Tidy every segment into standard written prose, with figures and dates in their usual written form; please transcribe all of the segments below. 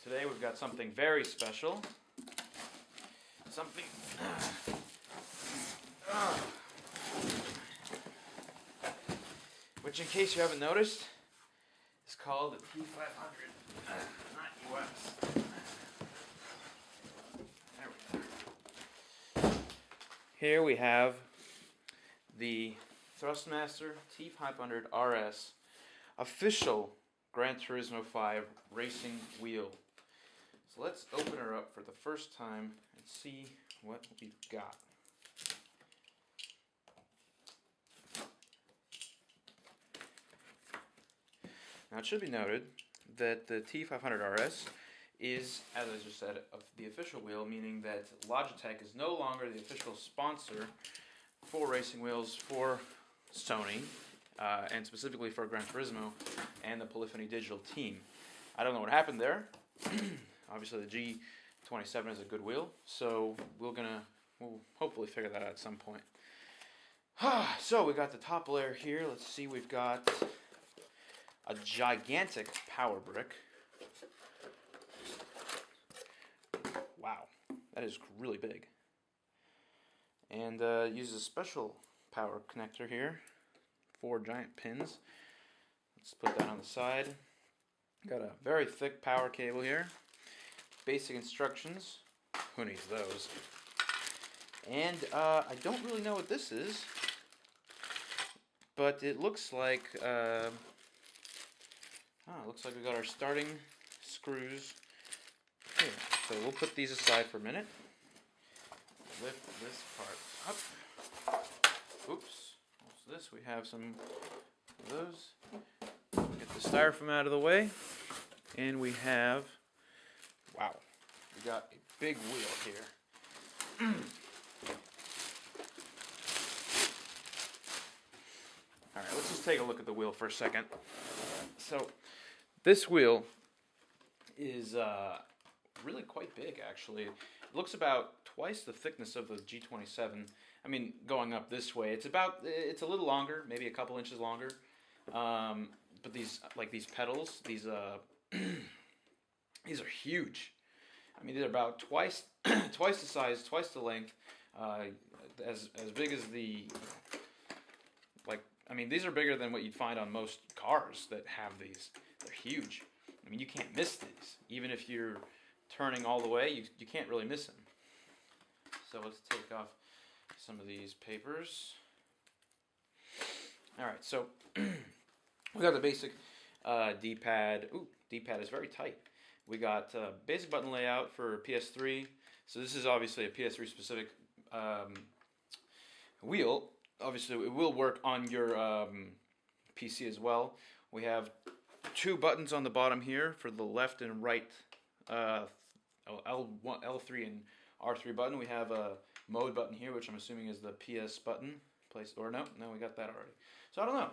Today we've got something very special. Something which, in case you haven't noticed, is called the T500, not US. There we go. Here we have the Thrustmaster T500 RS official Gran Turismo 5 racing wheel. So let's open her up for the first time and see what we've got. Now it should be noted that the T500 RS is, as I just said, the official wheel, meaning that Logitech is no longer the official sponsor for racing wheels for Sony, and specifically for Gran Turismo and the Polyphony Digital team. I don't know what happened there. Obviously the G27 is a good wheel, so we'll hopefully figure that out at some point. So we got the top layer here. Let's see, we've got a gigantic power brick. Wow, that is really big. And uses a special power connector here. 4 giant pins. Let's put that on the side. Got a very thick power cable here. Basic instructions. Who needs those? And I don't really know what this is, but it looks like it looks like we got our starting screws here. So we'll put these aside for a minute. Lift this part up. Oops. What's this? We have some of those. Get the styrofoam out of the way. And we have, wow, we got a big wheel here. Alright, let's just take a look at the wheel for a second. So, this wheel is really quite big, actually. It looks about twice the thickness of the G27. I mean, going up this way, it's a little longer, maybe a couple inches longer. But these pedals, these these are huge. I mean, they're about twice the size, twice the length, as big as the, I mean, these are bigger than what you'd find on most cars that have these. They're huge. I mean, you can't miss these. Even if you're turning all the way, you can't really miss them. So let's take off some of these papers. Alright, so we got the basic D-pad. Ooh, D-pad is very tight. We got basic button layout for PS3. So this is obviously a PS3 specific wheel. Obviously it will work on your PC as well. We have 2 buttons on the bottom here for the left and right L3 and R3 button. We have a mode button here, which I'm assuming is the PS button. No, we got that already. So I don't know.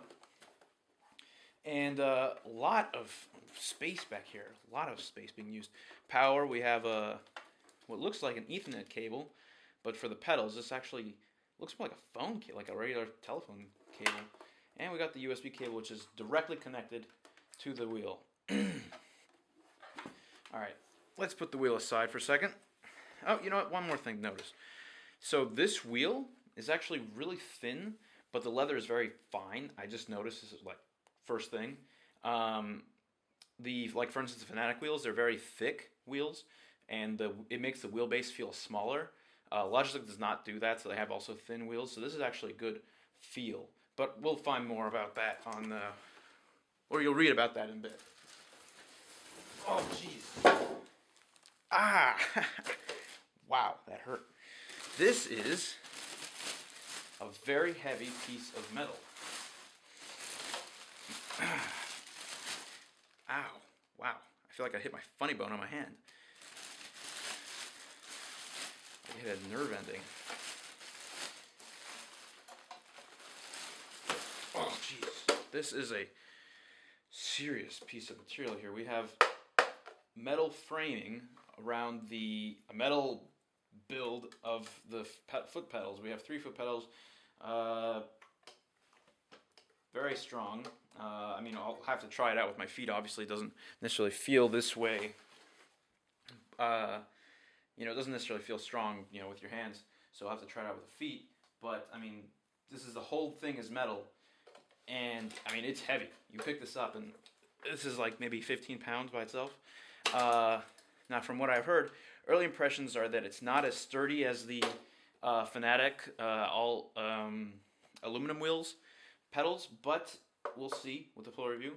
And a lot of space back here. A lot of space being used. Power, we have what looks like an Ethernet cable, but for the pedals, this actually looks more like a phone cable, like a regular telephone cable. And we got the USB cable, which is directly connected to the wheel. Alright, let's put the wheel aside for a second. Oh, you know what? One more thing to notice. So this wheel is actually really thin, but the leather is very fine. I just noticed this is first thing. For instance, the Fanatic wheels, they're very thick wheels, and it makes the wheelbase feel smaller. Logitech does not do that, so they have also thin wheels. So this is actually a good feel. But we'll find more about that or you'll read about that in a bit. Oh, jeez. Ah! Wow, that hurt. This is a very heavy piece of metal. Ow. Wow. I feel like I hit my funny bone on my hand. I hit a nerve ending. Oh, jeez. This is a serious piece of material here. We have metal framing around a metal build of the foot pedals. We have 3 foot pedals. Very strong. I mean, I'll have to try it out with my feet. Obviously, it doesn't necessarily feel this way you know, it doesn't necessarily feel strong, you know, with your hands. So I'll have to try it out with the feet. But I mean, this is the whole thing is metal, and I mean it's heavy. You pick this up, and this is like maybe 15 pounds by itself. Now, from what I've heard, early impressions are that it's not as sturdy as the Fanatic all aluminum wheels pedals, but we'll see with the full review.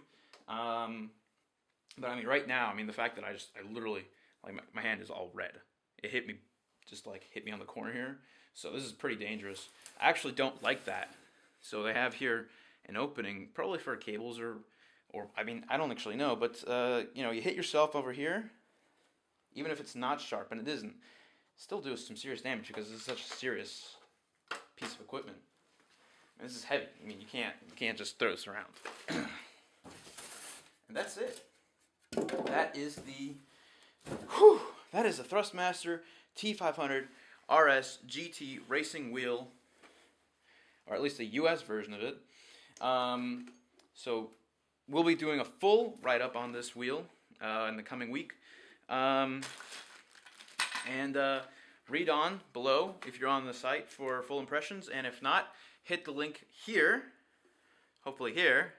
But I mean, right now, I mean, the fact that I literally, like, my hand is all red. It hit me, just like hit me on the corner here. So this is pretty dangerous. I actually don't like that. So they have here an opening, probably for cables or I mean, I don't actually know, but you know, you hit yourself over here, even if it's not sharp, and it isn't, still do some serious damage because this is such a serious piece of equipment. And this is heavy. I mean, you can't just throw this around. And that's it. That is the Thrustmaster T500 RS GT racing wheel, or at least the US version of it. So we'll be doing a full write-up on this wheel in the coming week. And read on below if you're on the site for full impressions, and if not, hit the link here, hopefully here,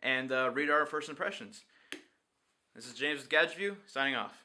and read our first impressions. This is James with Gadget View, signing off.